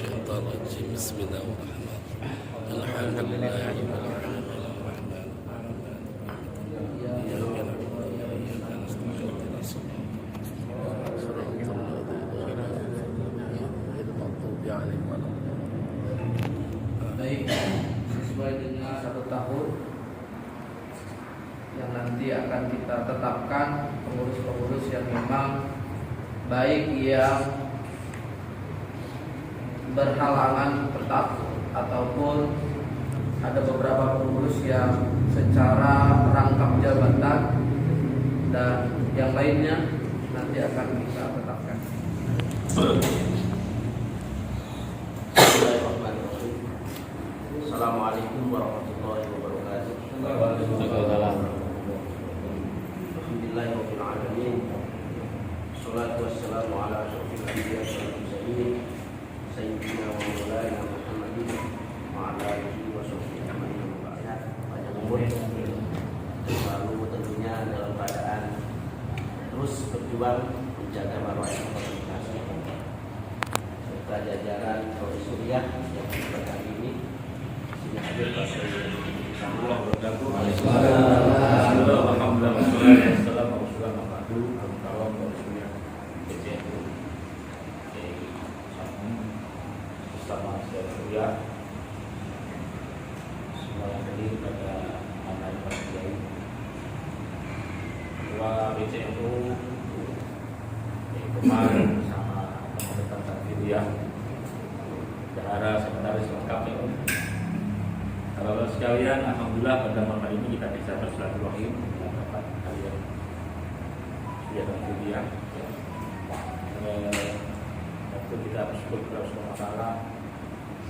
الشيطان الرجيم بسم الله الرحمن الرحيم الحمد لله رب العالمين الرحمن الرحيم إياك نعبد وإياك نستعين اهدنا الصراط المستقيم غير المغضوب عليهم ولا Baik, sesuai dengan 1 tahun yang nanti akan kita tetapkan pengurus-pengurus yang memang baik yang berhalangan tetap ataupun ada beberapa pengurus yang secara rangkap jabatan dan yang lainnya nanti akan kita tetapkan. Bismillahirrahmanirrahim. Assalamualaikum warahmatullahi wabarakatuh. Waalaikumsalam. Alhamdulillahirabbil alamin. Shalatu wassalamu ala asyrofil anbiya'i wal mursalin sayyidina wa maulana Muhammadin wa ala alihi wa sahbihi ajma'in. Panjang umur selalu tentunya dalam keadaan terus berjuang menjaga marwah komunikasi serta jajaran Suriah yang pada hari ini sini hadir kemarin sama teman-teman Tanfidiah Jahara sekretaris lengkap ya. Kalau sekalian, alhamdulillah pada malam ini kita bisa bersilaturahim dengan dapat kalian sudah Tanfidiah. Waktu kita bersyukur kepada Allah Taala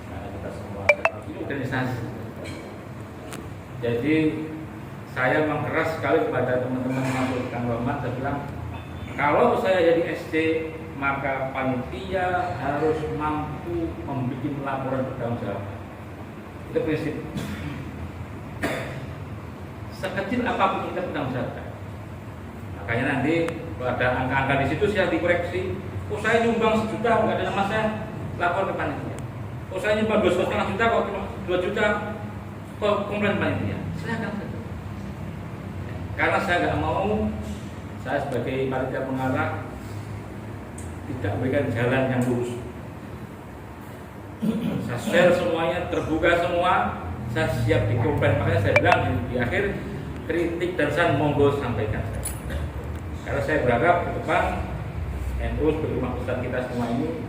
karena kita semua organisasi. Jadi saya memang keras sekali kepada teman-teman masuk Kang Rahmat. Saya bilang kalau saya jadi SD, maka panitia harus mampu membuat laporan bertanggung jawab. Itu prinsip. Sekecil apapun kita bertanggung jawab. Makanya nanti kalau ada angka-angka di situ saya dikoreksi. Oh saya nyumbang 1 juta, nggak ada nama saya, lapor ke panitia. Oh saya nyumbang 2,5 juta, kok cuma 2 juta, kok komplain panitia. Silakan saja. Karena saya nggak mau. Saya sebagai panitia pengarah tidak memberikan jalan yang lurus. Saya share semuanya, terbuka semua, saya siap dikomplain. Makanya saya bilang di akhir kritik dan saran monggo sampaikan saya. Karena saya berharap ke depan NU sebagai rumah besar kita semua ini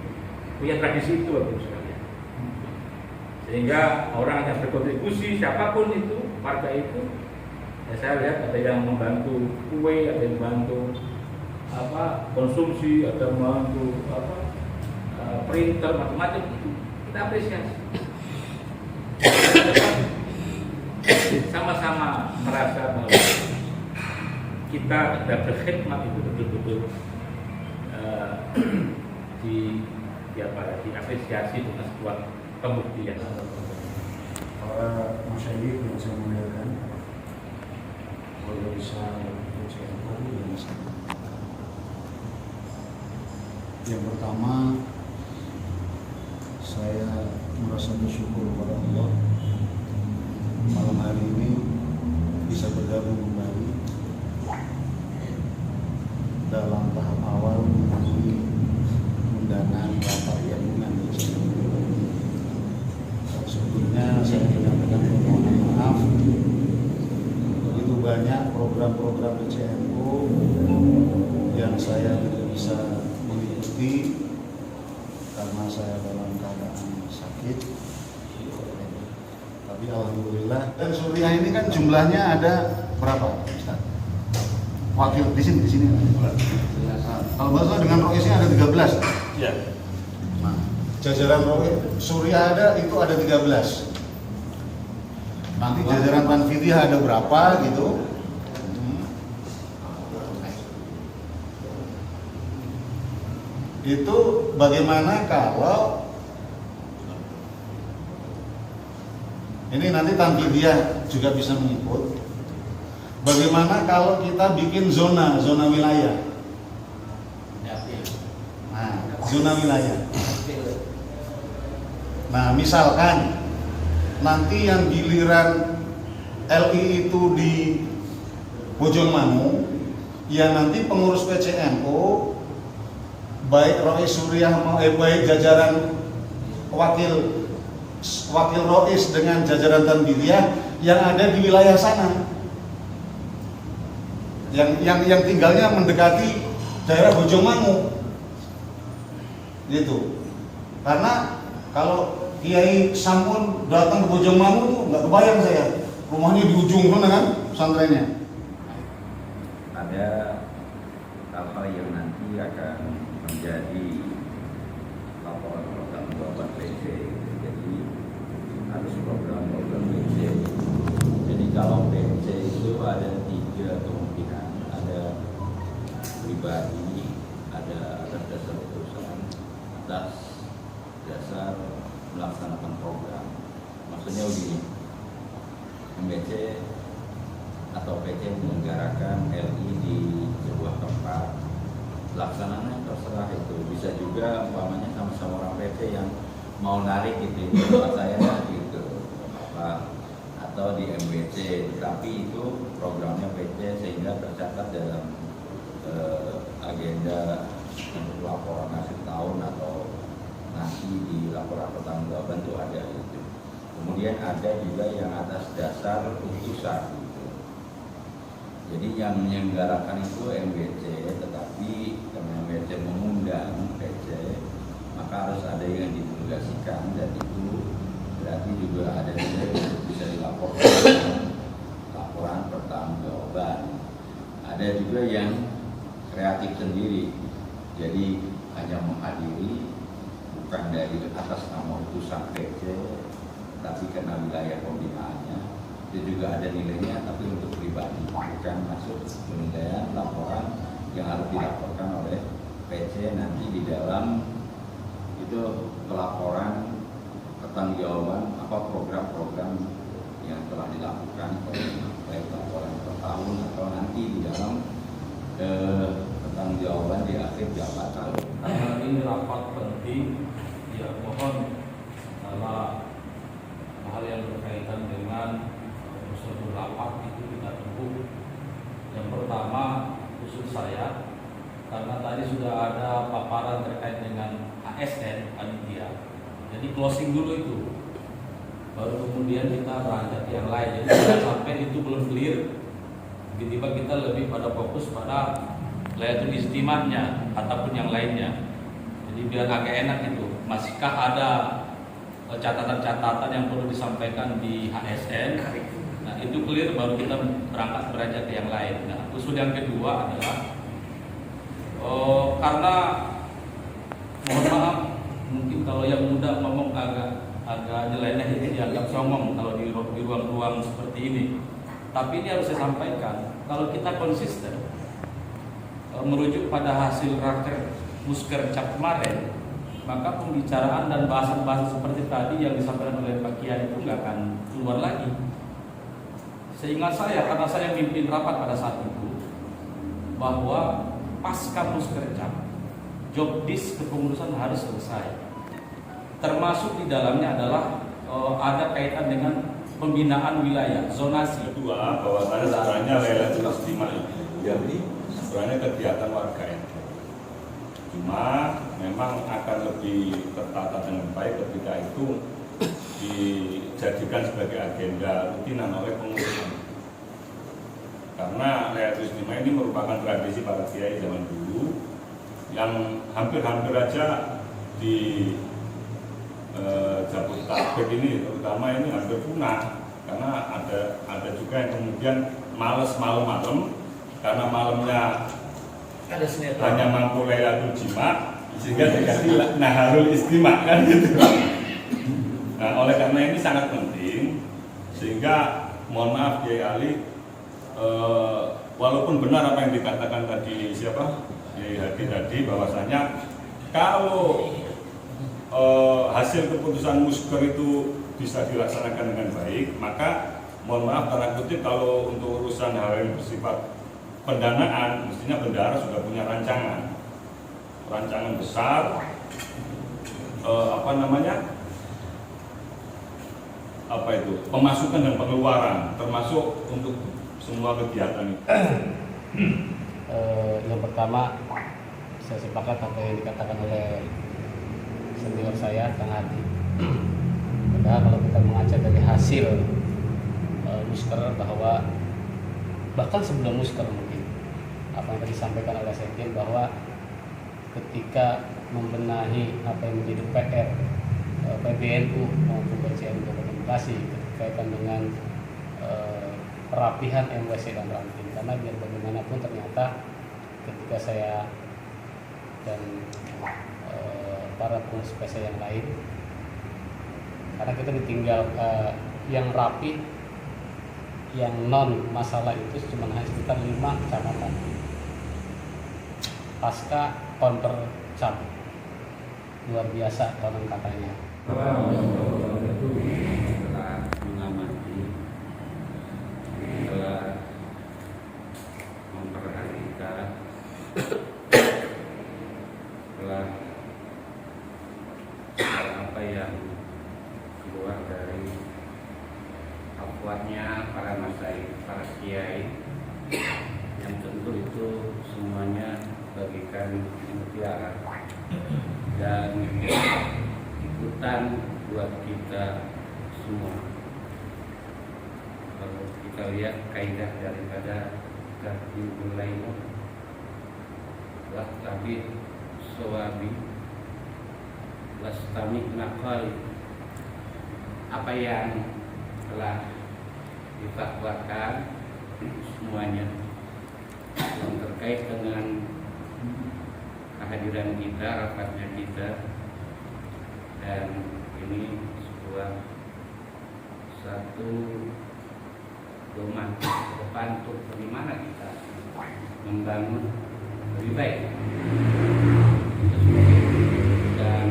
punya tradisi itu Bapak sekalian. Sehingga orang yang berkontribusi siapapun itu, warga itu. Ya, saya lihat ada yang membantu kue, ada yang membantu konsumsi, ada yang membantu printer, macam-macam itu kita apresiasi. Sama-sama merasa bahwa kita sudah berkhidmat itu betul-betul diapresiasi dengan sebuah pembuktian. Para masyayikh yang saya muliakan, organisasi CNU yang pertama, saya merasa bersyukur kepada Allah malam hari ini bisa bergabung kembali dalam tahap awal memenuhi undangan rapat gabungan di CNU. Sebelumnya saya menyampaikan permohonan maaf. Banyak program-program CNU yang saya tidak bisa mengikuti karena saya dalam keadaan sakit. Tapi alhamdulillah. Dan Suriah ini kan jumlahnya ada berapa, Ustaz? Wakil di sini. Kalau bahasa dengan Roisnya ada 13. Ya. Nah, jajaran Suriah ada itu ada 13. Nanti jajaran Tanfidiah ada berapa gitu. Itu bagaimana kalau ini nanti Tanfidiah juga bisa mengikut. Bagaimana kalau kita bikin zona wilayah? Nah, zona wilayah. Nah, misalkan nanti yang giliran LI itu di Bojongmangu, ya nanti pengurus PCNU baik Rois Suriah baik jajaran wakil Rois dengan jajaran Tanbiriyah yang ada di wilayah sana, yang tinggalnya mendekati daerah Bojongmangu, gitu. Karena kalau Kiai Sampun datang ke Bojongmangu tuh nggak kebayang saya, rumahnya di ujung sana kan pesantrennya. Ada hal-hal yang nanti akan menjadi laporan pertanggungjawaban PC. Jadi harus program-program PC. Jadi kalau PC itu ada 3 kemungkinan, ada pribadi, ada atas dasar perusahaan, atas dasar melaksanakan program. Maksudnya begini, MBC atau PC menyelenggarakan LI di sebuah tempat, laksananya terserah itu. Bisa juga umpamanya sama-sama orang PC yang mau narik gitu, tempat saya gitu, apa, atau di MBC, tapi itu programnya PC sehingga tercatat dalam agenda untuk laporan akhir tahun atau nanti di laporan pertanggungjawaban itu ada gitu. Kemudian ada juga yang atas dasar utusan. Jadi yang menyelenggarakan itu MBC, tetapi karena MBC mengundang PC, maka harus ada yang didelegasikan, dan itu berarti juga ada yang bisa dilaporkan laporan pertanggungjawaban. Ada juga yang kreatif sendiri, jadi hanya menghadiri bukan dari atas nama utusan PC, tapi karena wilayah pembinaannya itu juga ada nilainya, tapi untuk pribadi, bukan masuk penilaian laporan yang harus dilaporkan oleh PC nanti di dalam itu pelaporan pertanggungjawaban apa program-program yang telah dilakukan, baik laporan per tahun atau nanti di dalam pertanggungjawaban di akhir jabatan. Ini rapat penting, ya mohon adalah hal yang berkaitan dengan prosedur rapat itu kita tunggu. Yang pertama khusus saya, karena tadi sudah ada paparan terkait dengan ASN panitia, jadi closing dulu itu, baru kemudian kita beranjak yang lain. Jadi jangan sampai itu belum clear, tiba-tiba kita lebih pada fokus pada Lailatul Istimahnya ataupun yang lainnya. Jadi biar agak enak itu. Masihkah ada catatan-catatan yang perlu disampaikan di HSN? Nah itu clear, baru kita beranjak ke yang lain. Nah usul yang kedua adalah karena mohon maaf, mungkin kalau yang muda ngomong agak nyeleneh ini dianggap songong kalau di ruang-ruang seperti ini. Tapi ini harus saya sampaikan, kalau kita konsisten merujuk pada hasil raker Muskercap kemarin, maka pembicaraan dan bahasan-bahasan seperti tadi yang disampaikan oleh Pak Kiai itu nggak akan keluar lagi. Seingat saya, karena saya mimpin rapat pada saat itu, bahwa pasca Muskercap, job disk kepengurusan harus selesai. Termasuk di dalamnya adalah ada kaitan dengan pembinaan wilayah, zonasi. Kedua, bahwasanya sebenarnya Lailatul Istimah itu jadi sebenarnya kegiatan warga NU. Cuma memang akan lebih tertata dengan baik ketika itu dijadikan sebagai agenda rutinan oleh pengurus. Karena Lailatul Istimah ini merupakan tradisi para kiai zaman dulu yang hampir-hampir aja di Jabodetabek ini terutama ini hampir punah, karena ada juga yang kemudian males malam-malam karena malamnya hanya mampu Lailatul Jima sehingga terjadi Naharul Istimah kan gitu. Nah oleh karena ini sangat penting, sehingga mohon maaf Kiai Ali, walaupun benar apa yang dikatakan tadi Kiai Hadi tadi, bahwasanya kalau hasil keputusan Musker itu bisa dilaksanakan dengan baik, maka mohon maaf tanda kutip kalau untuk urusan hal yang bersifat pendanaan, mestinya bendahara sudah punya rancangan besar pemasukan dan pengeluaran termasuk untuk semua kegiatan itu? Yang pertama, saya sepakat apa yang dikatakan oleh senior saya, Kang Hadi. Padahal kalau kita mengaca dari hasil musker, bahwa bahkan sebelum musker mungkin apa yang tadi disampaikan oleh Sekjen, bahwa ketika membenahi apa yang menjadi PR PBNU maupun BCN Demokrasi berkaitan dengan perapihan MWC dan ranting, karena biar bagaimanapun ternyata ketika saya dan para pengurus PSI yang lain, karena kita ditinggal yang rapi, yang non masalah itu cuma hanya sekitar 5 kecamatan pasca konter cabut. Luar biasa konon katanya. Setelah mengamati, setelah memperhatikan, setelah apa yang keluar dari akwatnya para masai, para kiai, yang tentu itu semuanya bagikan mutiara dan ikutan buat kita semua. Kalau kita lihat kaidah daripada Tartibul Lail, lah tapi sawabi lastami nakal, apa yang telah difatwakan semuanya yang terkait dengan kehadiran kita, rapatnya kita, dan ini sebuah satu doman depan untuk bagaimana kita membangun lebih baik dan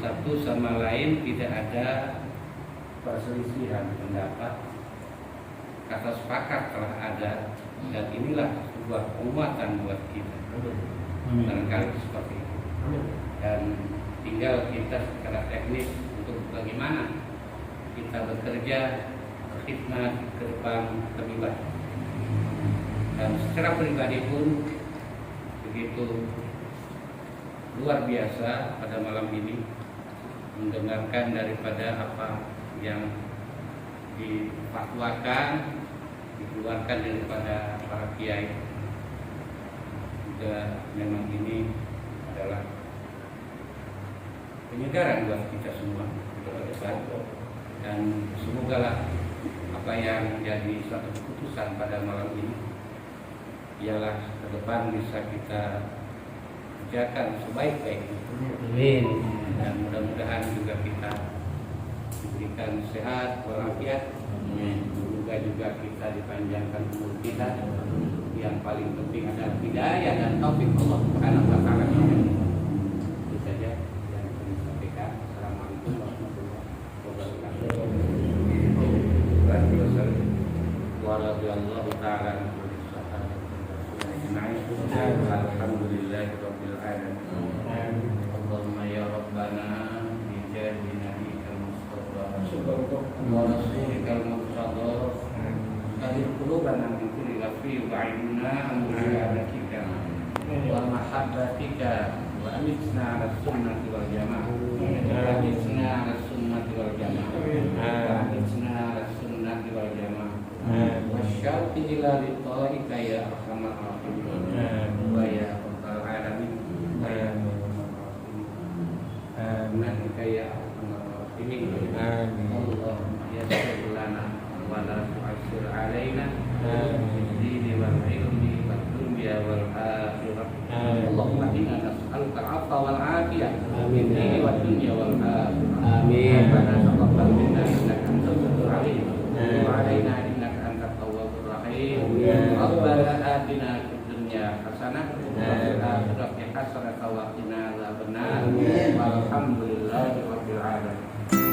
satu sama lain tidak ada perselisihan pendapat, kata sepakat telah ada, dan inilah sebuah penguatan buat kita. Barangkali seperti itu. Dan tinggal kita secara teknis untuk bagaimana kita bekerja berkhidmat ke depan lebih baik. Dan secara pribadi pun begitu luar biasa pada malam ini mendengarkan daripada apa yang difatwakan, dikeluarkan daripada para kiai. Juga memang ini adalah penyegaran buat kita semua ke depan, dan semogalah apa yang menjadi suatu keputusan pada malam ini ialah ke depan bisa kita kerjakan sebaik-baiknya. Amin. Dan mudah-mudahan juga kita diberikan sehat walafiat. Semoga juga kita dipanjangkan umur kita. Yang paling penting adalah hidayah dan taufik Allah Subhanahu wa taala. Itu saja yang saya sampaikan. Assalamualaikum warahmatullahi wabarakatuh. Wallahu ta'ala alhamdulillahirabbil alamin. Allahumma ya rabbana bi jahi nabiyyikal mustafa wa rasulikal murtada hadhihi qulubana min kulli ghafli wa a'inna an mu'adatika wa mahabbatika wa amitna 'ala sunnati wal jamaah wa amitna 'ala sunnati wal jamaah wa amitna 'ala sunnati wal jamaah wa syauqi ila liqa'ika ya arhamar rahimin wa ya rabbal alamin wa ya amin ya arhamar rahimin. Allahumma yassir lana wa la tu'assir alaina bid-dini wal ilmi wad dunya wal akhirah. Allahumma inna nas'aluka al-'afwa wal 'afiyah bid-dini wad dunya wal akhirah. Amin. Rabbana taqabbal minna innaka antas samiul 'alim wa 'alaina innaka antat tawwabur rahim. Rabbana atina fid dunya hasanah wa fil akhirati hasanah wa qina adzabannar. Walhamdulillahi rabbil alamin.